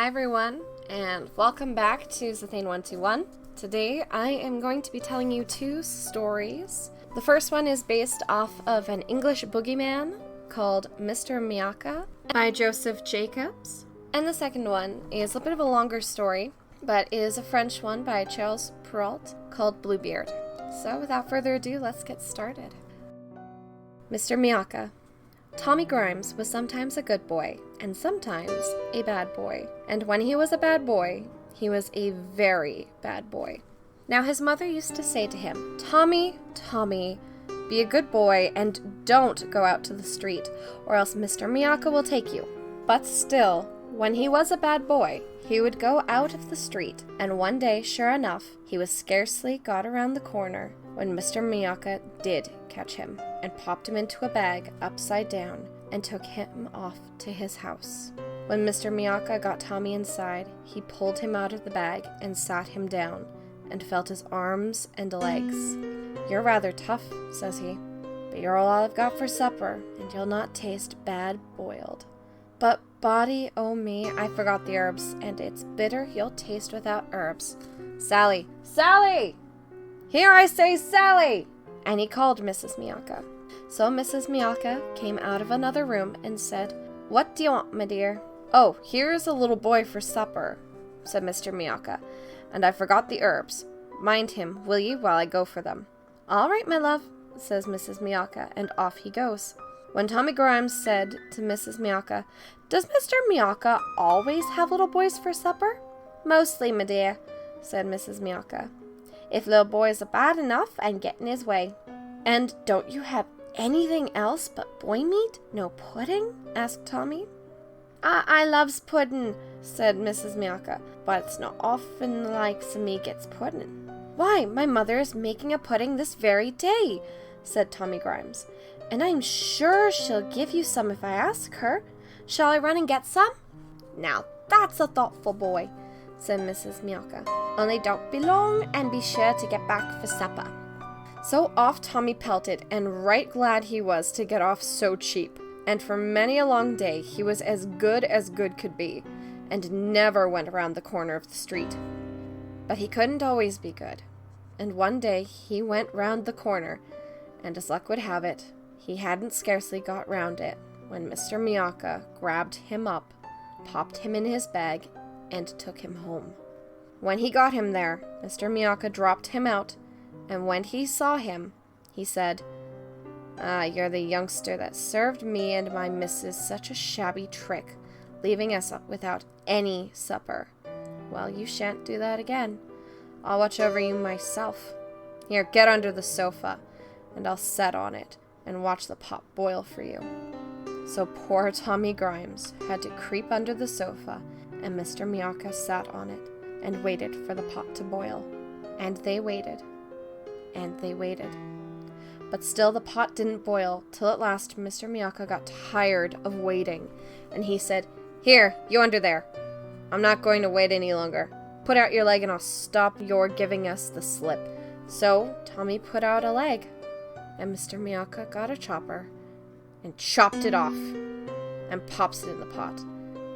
everyone, and welcome back to Xathane 121. Today I am going to be telling you two stories. The first one is based off of an English boogeyman called Mr. Miyaka by Joseph Jacobs. And the second one is a bit of a longer story, but is a French one by Charles Perrault called Bluebeard. So without further ado, let's get started. Mr. Miyaka. Tommy Grimes was sometimes a good boy, and sometimes a bad boy. And when he was a bad boy, he was a very bad boy. Now his mother used to say to him, Tommy, Tommy, be a good boy and don't go out to the street, or else Mr. Miyaka will take you. But still, when he was a bad boy, he would go out of the street, and one day, sure enough, he was scarcely got around the corner when Mr. Miyaka did catch him and popped him into a bag upside down and took him off to his house. When Mr. Miyaka got Tommy inside, he pulled him out of the bag and sat him down and felt his arms and legs. You're rather tough, says he, but you're all I've got for supper, and you'll not taste bad boiled. But body, oh me, I forgot the herbs, and it's bitter you'll taste without herbs. Sally! Sally! Here I say, Sally! And he called Mrs. Miyaka. So Mrs. Miyaka came out of another room and said, What do you want, my dear? Oh, here is a little boy for supper, said Mr. Miyaka, and I forgot the herbs. Mind him, will you, while I go for them? All right, my love, says Mrs. Miyaka, and off he goes. When Tommy Grimes said to Mrs. Miyaka, Does Mr. Miyaka always have little boys for supper? Mostly, my dear, said Mrs. Miyaka. If little boys are bad enough and get in his way. And don't you have anything else but boy meat? No pudding? Asked Tommy. I loves puddin', said Mrs. Miyaka, but it's not often likes of me gets puddin'. Why, my mother is making a pudding this very day, said Tommy Grimes, and I'm sure she'll give you some if I ask her. Shall I run and get some? Now that's a thoughtful boy, said Mrs. Miyaka. Only don't be long and be sure to get back for supper. So off Tommy pelted, and right glad he was to get off so cheap. And for many a long day he was as good could be, and never went around the corner of the street. But he couldn't always be good, and one day he went round the corner, and as luck would have it, he hadn't scarcely got round it when Mr. Miyaka grabbed him up, popped him in his bag, and took him home. When he got him there, Mr. Miyaka dropped him out, and when he saw him, he said, You're the youngster that served me and my missus such a shabby trick, leaving us without any supper. Well, you shan't do that again. I'll watch over you myself. Here, get under the sofa, and I'll set on it and watch the pot boil for you. So poor Tommy Grimes had to creep under the sofa, and Mr. Miyaka sat on it and waited for the pot to boil. And they waited, and they waited. But still the pot didn't boil, till at last Mr. Miyaka got tired of waiting, and he said, Here, you under there. I'm not going to wait any longer. Put out your leg and I'll stop your giving us the slip. So Tommy put out a leg, and Mr. Miyaka got a chopper and chopped it off and pops it in the pot.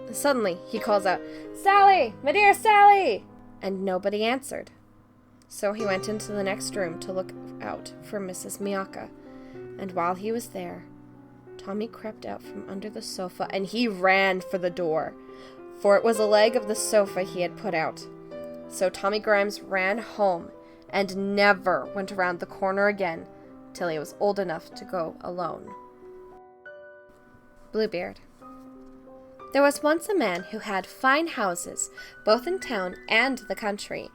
And suddenly he calls out, Sally, my dear Sally! And nobody answered. So he went into the next room to look out for Mrs. Miyaka, and while he was there, Tommy crept out from under the sofa, and he ran for the door, for it was a leg of the sofa he had put out. So Tommy Grimes ran home, and never went around the corner again, till he was old enough to go alone. Bluebeard. There was once a man who had fine houses, both in town and the country,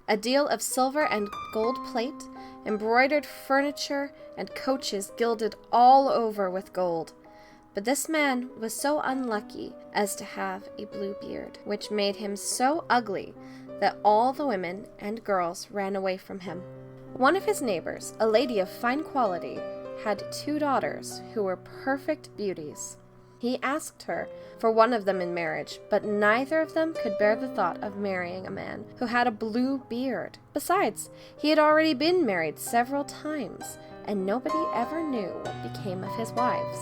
a deal of silver and gold plate, embroidered furniture, and coaches gilded all over with gold. But this man was so unlucky as to have a blue beard, which made him so ugly that all the women and girls ran away from him. One of his neighbors, a lady of fine quality, had 2 daughters who were perfect beauties. He asked her for one of them in marriage, but neither of them could bear the thought of marrying a man who had a blue beard. Besides, he had already been married several times, and nobody ever knew what became of his wives.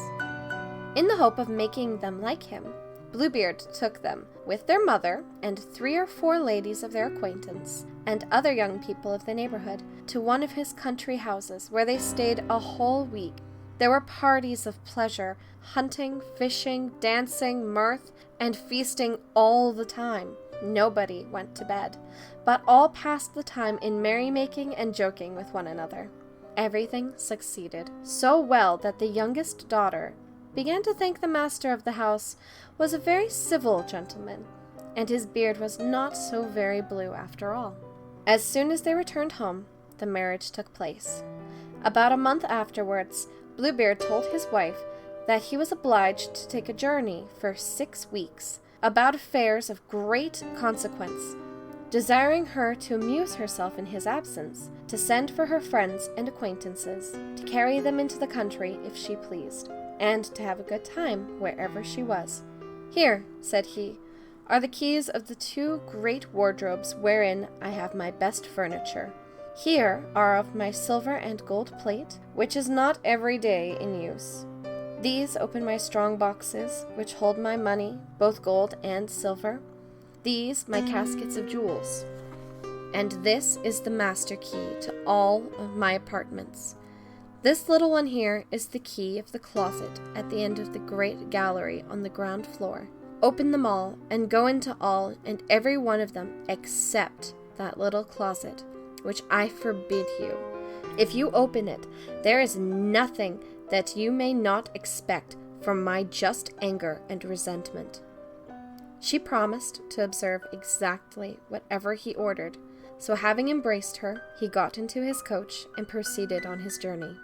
In the hope of making them like him, Bluebeard took them, with their mother and 3 or 4 ladies of their acquaintance, and other young people of the neighborhood, to one of his country houses, where they stayed a whole week. There were parties of pleasure, hunting, fishing, dancing, mirth, and feasting all the time. Nobody went to bed, but all passed the time in merrymaking and joking with one another. Everything succeeded so well that the youngest daughter began to think the master of the house was a very civil gentleman, and his beard was not so very blue after all. As soon as they returned home, the marriage took place. About a month afterwards, Bluebeard told his wife that he was obliged to take a journey for 6 weeks about affairs of great consequence, desiring her to amuse herself in his absence, to send for her friends and acquaintances, to carry them into the country if she pleased, and to have a good time wherever she was. "Here," said he, "are the keys of the 2 great wardrobes wherein I have my best furniture. Here are of my silver and gold plate, which is not every day in use. These open my strong boxes, which hold my money, both gold and silver. These my caskets of jewels. And this is the master key to all of my apartments. This little one here is the key of the closet at the end of the great gallery on the ground floor. Open them all, and go into all and every one of them except that little closet, which I forbid you. If you open it, there is nothing that you may not expect from my just anger and resentment." She promised to observe exactly whatever he ordered, so having embraced her, he got into his coach and proceeded on his journey.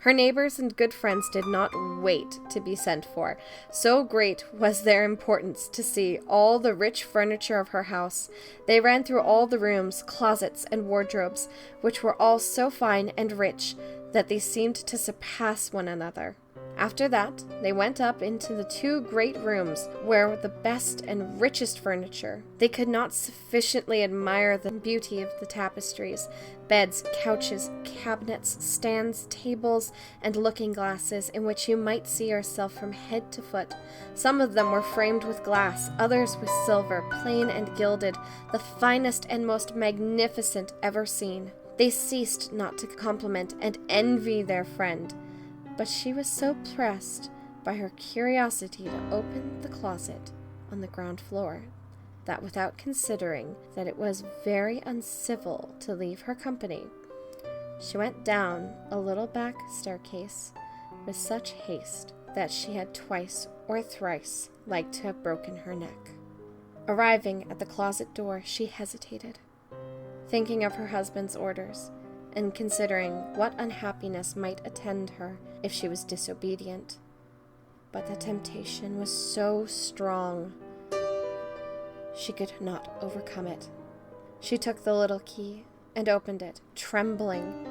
Her neighbors and good friends did not wait to be sent for. So great was their importance to see all the rich furniture of her house. They ran through all the rooms, closets, and wardrobes, which were all so fine and rich that they seemed to surpass one another. After that, they went up into the 2 great rooms, where were the best and richest furniture. They could not sufficiently admire the beauty of the tapestries, beds, couches, cabinets, stands, tables, and looking-glasses, in which you might see yourself from head to foot. Some of them were framed with glass, others with silver, plain and gilded, the finest and most magnificent ever seen. They ceased not to compliment and envy their friend, but she was so pressed by her curiosity to open the closet on the ground floor that, without considering that it was very uncivil to leave her company, she went down a little back staircase with such haste that she had twice or thrice like to have broken her neck. Arriving at the closet door, she hesitated, thinking of her husband's orders, and considering what unhappiness might attend her if she was disobedient. But the temptation was so strong, she could not overcome it. She took the little key and opened it, trembling,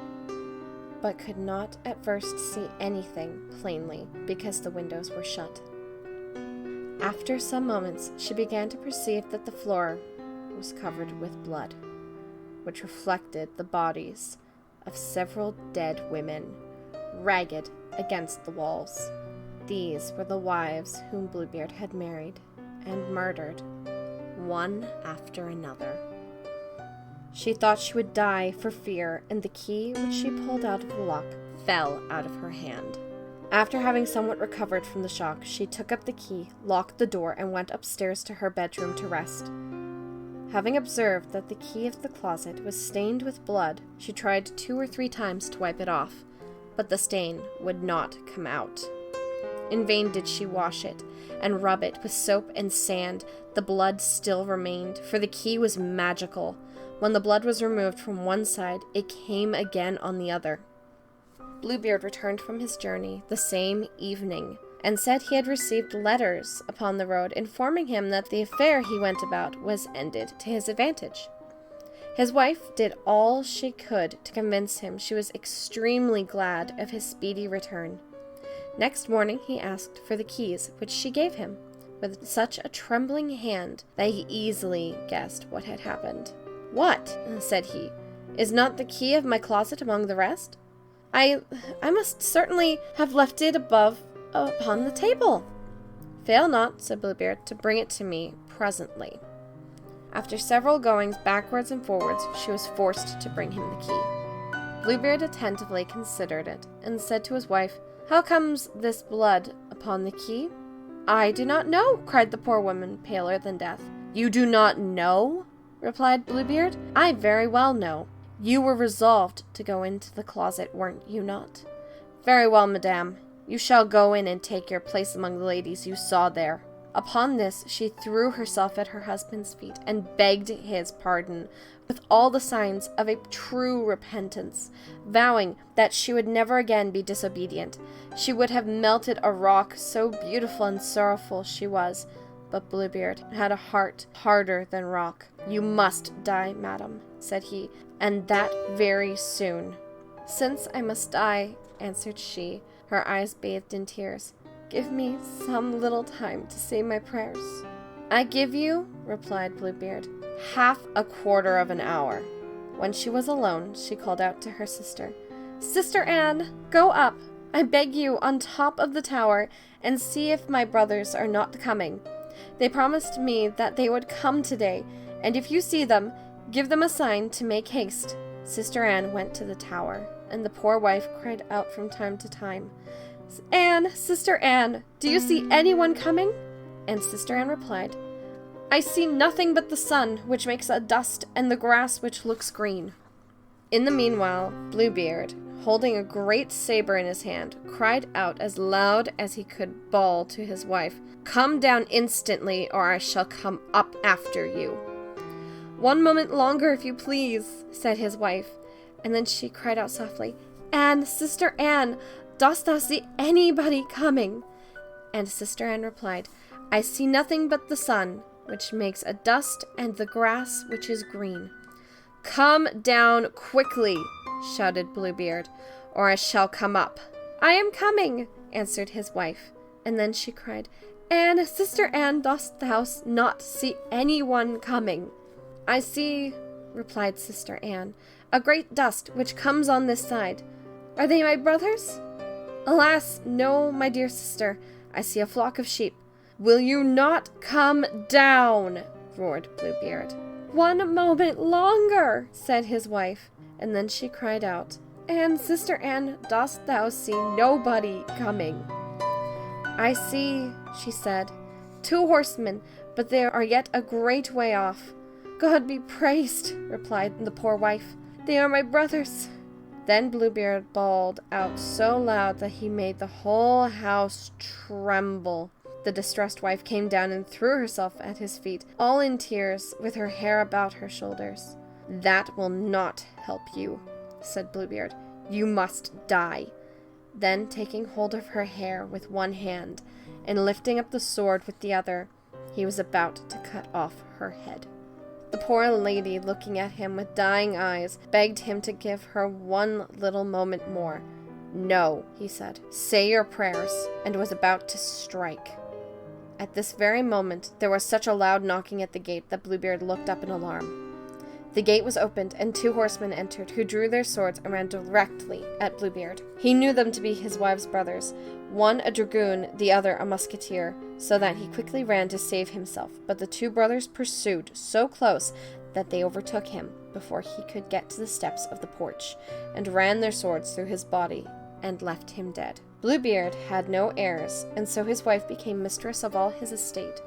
but could not at first see anything plainly because the windows were shut. After some moments, she began to perceive that the floor was covered with blood, which reflected the bodies of several dead women, ragged against the walls. These were the wives whom Bluebeard had married and murdered, one after another. She thought she would die for fear, and the key which she pulled out of the lock fell out of her hand. After having somewhat recovered from the shock, she took up the key, locked the door, and went upstairs to her bedroom to rest. Having observed that the key of the closet was stained with blood, she tried 2 or 3 times to wipe it off, but the stain would not come out. In vain did she wash it and rub it with soap and sand. The blood still remained, for the key was magical. When the blood was removed from one side, it came again on the other. Bluebeard returned from his journey the same evening, and said he had received letters upon the road informing him that the affair he went about was ended to his advantage. His wife did all she could to convince him she was extremely glad of his speedy return. Next morning he asked for the keys, which she gave him, with such a trembling hand that he easily guessed what had happened. "What," said he, "is not the key of my closet among the rest? I must certainly have left it above upon the table." "Fail not," said Bluebeard, "to bring it to me presently." After several goings backwards and forwards, she was forced to bring him the key. Bluebeard attentively considered it, and said to his wife, "How comes this blood upon the key?" "I do not know," cried the poor woman, paler than death. "You do not know?" replied Bluebeard. "I very well know. You were resolved to go into the closet, weren't you not? Very well, madame. You shall go in and take your place among the ladies you saw there." Upon this, she threw herself at her husband's feet and begged his pardon with all the signs of a true repentance, vowing that she would never again be disobedient. She would have melted a rock, so beautiful and sorrowful she was. But Bluebeard had a heart harder than rock. "You must die, madam," said he, "and that very soon." "Since I must die," answered she, her eyes bathed in tears, "give me some little time to say my prayers." "I give you," replied Bluebeard, "half a quarter of an hour." When she was alone, she called out to her sister, "Sister Anne, go up, I beg you, on top of the tower, and see if my brothers are not coming. They promised me that they would come today, and if you see them, give them a sign to make haste." Sister Anne went to the tower, and the poor wife cried out from time to time, "Anne, Sister Anne, do you see anyone coming?" And Sister Anne replied, "I see nothing but the sun, which makes a dust, and the grass which looks green." In the meanwhile, Bluebeard, holding a great saber in his hand, cried out as loud as he could bawl to his wife, "Come down instantly, or I shall come up after you." "One moment longer, if you please," said his wife, and then she cried out softly, "Anne, Sister Anne, dost thou see anybody coming?" And Sister Anne replied, "I see nothing but the sun, which makes a dust, and the grass which is green." "Come down quickly," shouted Bluebeard, "or I shall come up." "I am coming," answered his wife, and then she cried, "Anne, Sister Anne, dost thou not see anyone coming?" "I see," replied Sister Anne, "a great dust which comes on this side. Are they my brothers?" "Alas, no, my dear sister. I see a flock of sheep." "Will you not come down?" roared Bluebeard. "One moment longer," said his wife, and then she cried out, "Anne, Sister Anne, dost thou see nobody coming?" "I see," she said, "2 horsemen, but they are yet a great way off." "God be praised," replied the poor wife. "They are my brothers." Then Bluebeard bawled out so loud that he made the whole house tremble. The distressed wife came down and threw herself at his feet, all in tears, with her hair about her shoulders. "That will not help you," said Bluebeard. "You must die." Then, taking hold of her hair with one hand, and lifting up the sword with the other, he was about to cut off her head. The poor lady, looking at him with dying eyes, begged him to give her one little moment more. "No," he said, "say your prayers," and was about to strike. At this very moment, there was such a loud knocking at the gate that Bluebeard looked up in alarm. The gate was opened, and 2 horsemen entered, who drew their swords and ran directly at Bluebeard. He knew them to be his wife's brothers, one a dragoon, the other a musketeer, so that he quickly ran to save himself, but the 2 brothers pursued so close that they overtook him before he could get to the steps of the porch, and ran their swords through his body, and left him dead. Bluebeard had no heirs, and so his wife became mistress of all his estate.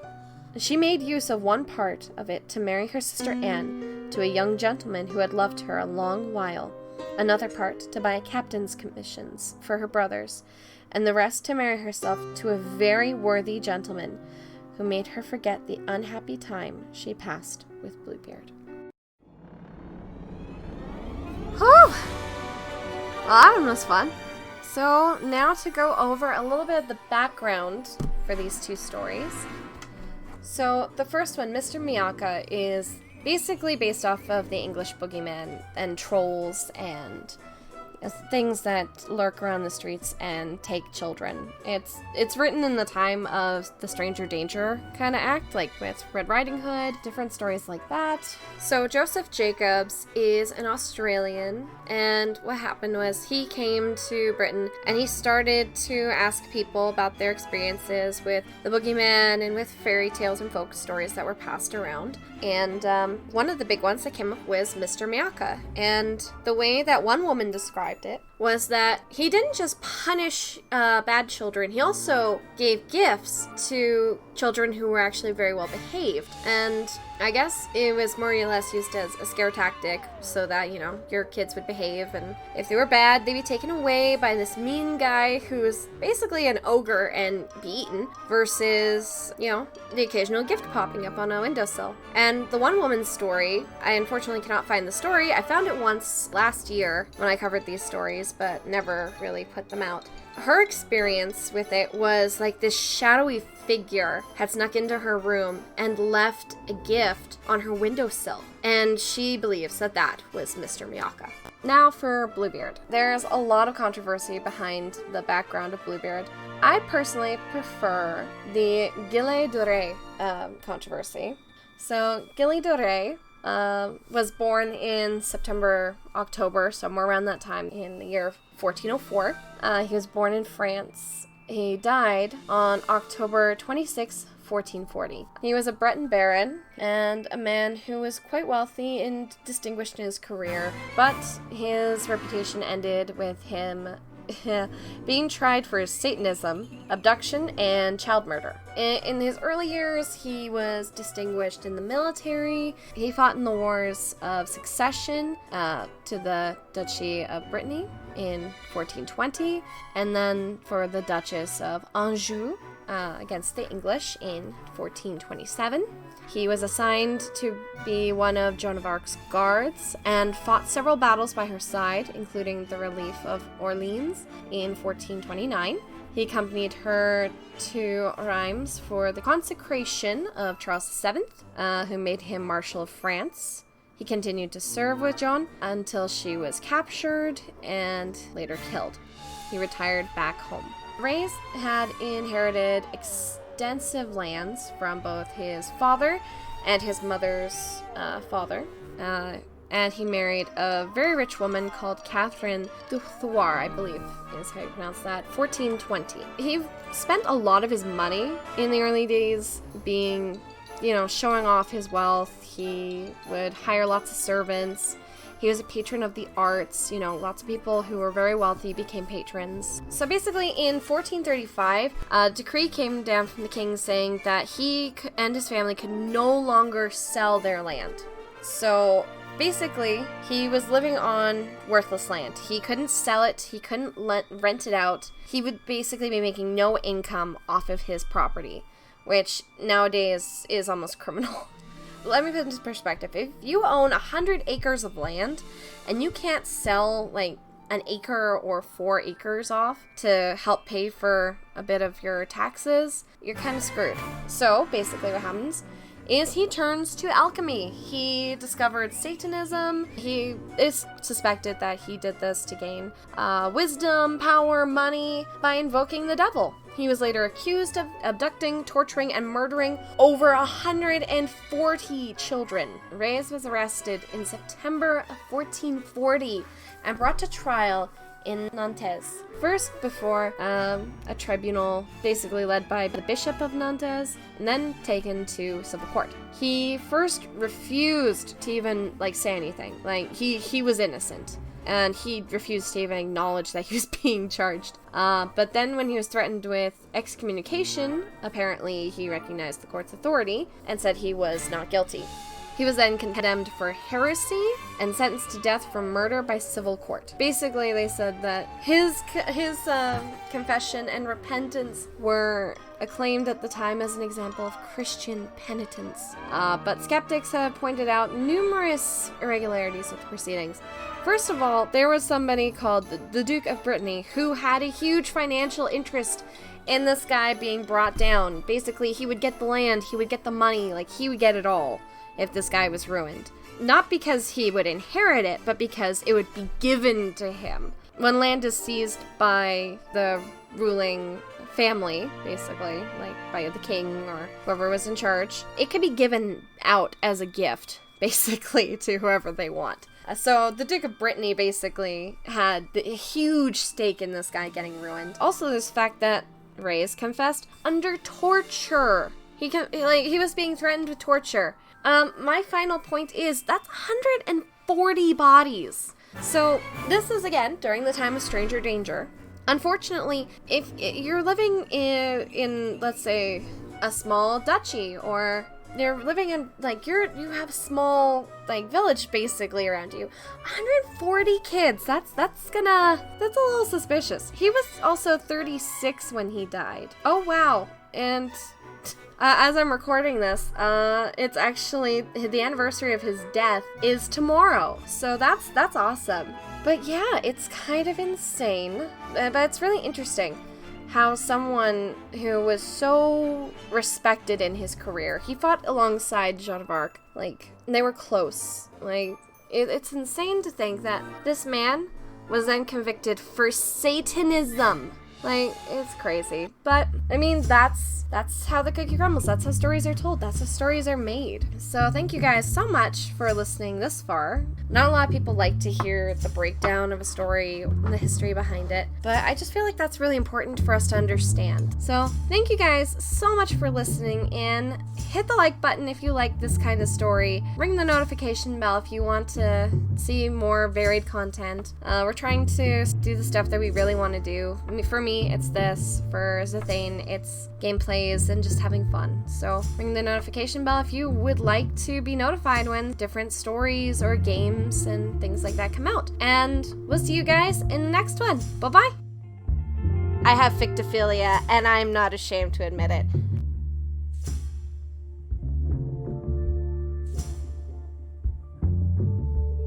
She made use of one part of it to marry her sister Anne to a young gentleman who had loved her a long while, another part to buy captain's commissions for her brothers, and the rest to marry herself to a very worthy gentleman who made her forget the unhappy time she passed with Bluebeard. Whew! Well, that one was fun. So now to go over a little bit of the background for these 2 stories. So the first one, Mr. Miyaka, is basically based off of the English boogeyman and trolls and things that lurk around the streets and take children. It's written in the time of the Stranger Danger kind of act, like with Red Riding Hood, different stories like that. So Joseph Jacobs is an Australian, and what happened was he came to Britain and he started to ask people about their experiences with the boogeyman and with fairy tales and folk stories that were passed around. And one of the big ones that came up was Mr. Miyaka. And the way that one woman described it was that he didn't just punish bad children, he also gave gifts to children who were actually very well behaved. And I guess it was more or less used as a scare tactic so that, your kids would behave, and if they were bad, they'd be taken away by this mean guy who's basically an ogre and be eaten, versus, the occasional gift popping up on a windowsill. And the one woman's story, I unfortunately cannot find the story. I found it once last year when I covered these stories, but never really put them out. Her experience with it was like this shadowy figure had snuck into her room and left a gift on her windowsill. And she believes that that was Mr. Miyaka. Now for Bluebeard. There's a lot of controversy behind the background of Bluebeard. I personally prefer the Gilles de Rais controversy. So Gilles de Rais was born in September, October, somewhere around that time in the year 1404. He was born in France. He died on October 26, 1440. He was a Breton baron and a man who was quite wealthy and distinguished in his career, but his reputation ended with him being tried for Satanism, abduction, and child murder. In his early years, he was distinguished in the military. He fought in the Wars of Succession to the Duchy of Brittany in 1420, and then for the Duchess of Anjou against the English in 1427. He was assigned to be one of Joan of Arc's guards and fought several battles by her side, including the relief of Orleans in 1429. He accompanied her to Reims for the consecration of Charles VII, who made him Marshal of France. He continued to serve with Joan until she was captured and later killed. He retired back home. Rais had inherited extensive lands from both his father and his mother's father, and he married a very rich woman called Catherine Duthouar, I believe is how you pronounce that, 1420. He spent a lot of his money in the early days being, showing off his wealth. He would hire lots of servants. He was a patron of the arts. Lots of people who were very wealthy became patrons. So basically in 1435, a decree came down from the king saying that he and his family could no longer sell their land. So basically, he was living on worthless land. He couldn't sell it. He couldn't rent it out. He would basically be making no income off of his property, which nowadays is almost criminal. Let me put into perspective. If you own 100 acres of land and you can't sell like an acre or 4 acres off to help pay for a bit of your taxes, you're kind of screwed. So basically what happens is he turns to alchemy. He discovered Satanism. He is suspected that he did this to gain wisdom, power, money by invoking the devil. He was later accused of abducting, torturing, and murdering over 140 children. Rais was arrested in September of 1440 and brought to trial in Nantes. First before a tribunal basically led by the Bishop of Nantes, and then taken to civil court. He first refused to even say anything. He was innocent. And he refused to even acknowledge that he was being charged. But then when he was threatened with excommunication, apparently he recognized the court's authority and said he was not guilty. He was then condemned for heresy and sentenced to death for murder by civil court. Basically, they said that his confession and repentance were acclaimed at the time as an example of Christian penitence. But skeptics have pointed out numerous irregularities with the proceedings. First of all, there was somebody called the Duke of Brittany who had a huge financial interest in this guy being brought down. Basically, he would get the land, he would get the money, he would get it all if this guy was ruined. Not because he would inherit it, but because it would be given to him. when land is seized by the ruling family, basically, like by the king or whoever was in charge, it could be given out as a gift, basically, to whoever they want. So the Duke of Brittany basically had a huge stake in this guy getting ruined. Also, this fact that Reyes confessed under torture. He was being threatened with torture. My final point is that's 140 bodies. So this is, again, during the time of stranger danger. Unfortunately, if you're living in let's say, a small duchy, or you're living in, like, you have a small, like, village basically around you, 140 kids, that's a little suspicious. He was also 36 when he died. Oh, wow. And as I'm recording this, it's actually, the anniversary of his death is tomorrow. So that's awesome. But yeah, it's kind of insane, but it's really interesting how someone who was so respected in his career, he fought alongside Joan of Arc, like, they were close. Like, it's insane to think that this man was then convicted for Satanism. Like, it's crazy. But, I mean, that's how the cookie crumbles. That's how stories are told. That's how stories are made. So thank you guys so much for listening this far. Not a lot of people like to hear the breakdown of a story and the history behind it, but I just feel like that's really important for us to understand. So thank you guys so much for listening, and hit the like button if you like this kind of story. Ring the notification bell if you want to see more varied content. We're trying to do the stuff that we really want to do. I mean, for me, it's this. For Xathane, it's gameplays and just having fun. So ring the notification bell if you would like to be notified when different stories or games and things like that come out. And we'll see you guys in the next one. Bye-bye. I have fictophilia, and I'm not ashamed to admit it.